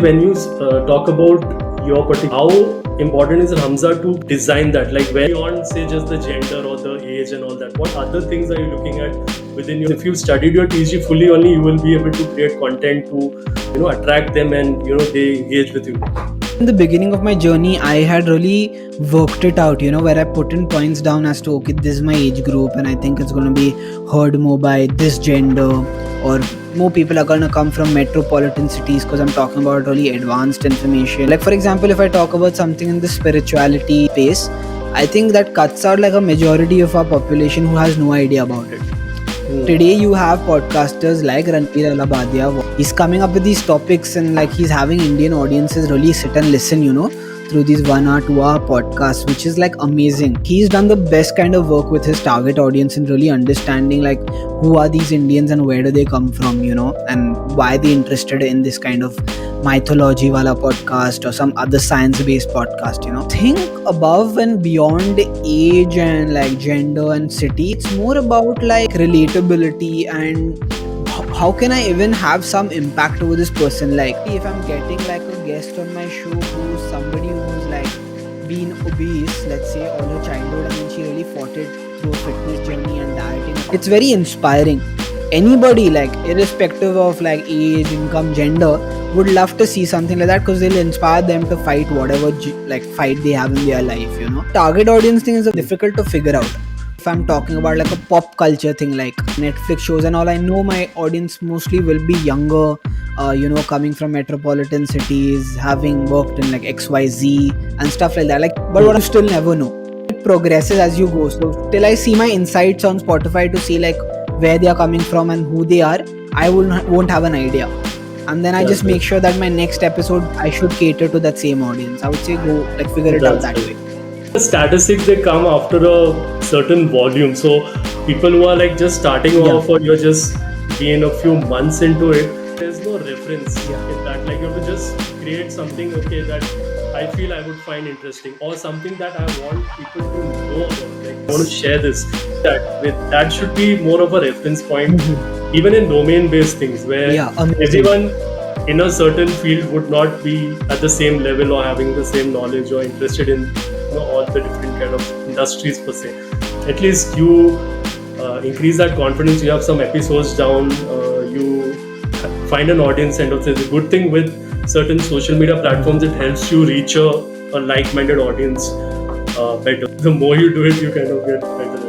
When you talk about your particular, how important is Hamza to design that? Like, where beyond say just the gender or the age and all that, what other things are you looking at within your? If you studied your TG fully, only you will be able to create content to attract them and they engage with you. In the beginning of my journey, I had really worked it out, where I put in points down as to, okay, this is my age group, and I think it's going to be heard more by this gender, or more people are going to come from metropolitan cities because I'm talking about really advanced information. Like, for example, if I talk about something in the spirituality space, I think that cuts out like a majority of our population who has no idea about it. Today you have podcasters like Ranveer Alabadia. He's coming up with these topics and like he's having Indian audiences really sit and listen, through these 1 hour, 2 hour podcasts, which is like amazing. He's done the best kind of work with his target audience and really understanding like who are these Indians and where do they come from, and why they interested in this kind of mythology wala podcast or some other science based podcast. Think above and beyond age and like gender and city. It's more about like relatability and how can I even have some impact over this person. Like if I'm getting like a guest on my show who's somebody who's like been obese, let's say, all her childhood, and then she really fought it through a fitness journey and dieting, it's very inspiring. Anybody, like irrespective of like age, income, gender, would love to see something like that because they'll inspire them to fight whatever like fight they have in their life. Target audience thing is difficult to figure out. If I'm talking about like a pop culture thing like Netflix shows and all, I know my audience mostly will be younger, coming from metropolitan cities, having worked in like XYZ and stuff like that. Like, but what you still never know. It progresses as you go. So till I see my insights on Spotify to see like where they are coming from and who they are, I won't have an idea. And then I just make sure that my next episode I should cater to that same audience. I would say go like figure it out that way. The statistics, they come after a certain volume. So people who are like just starting off or you're just being a few months into it, there's no reference in that. Like you have to just create something that I feel I would find interesting, or something that I want people to know about. Like I want to share this. That should be more of a reference point, even in domain-based things where everyone in a certain field would not be at the same level or having the same knowledge or interested in all the different kind of industries per se. At least you increase that confidence. You have some episodes down. You find an audience, and it's a good thing with certain social media platforms. It helps you reach a like-minded audience better. The more you do it, you kind of get better.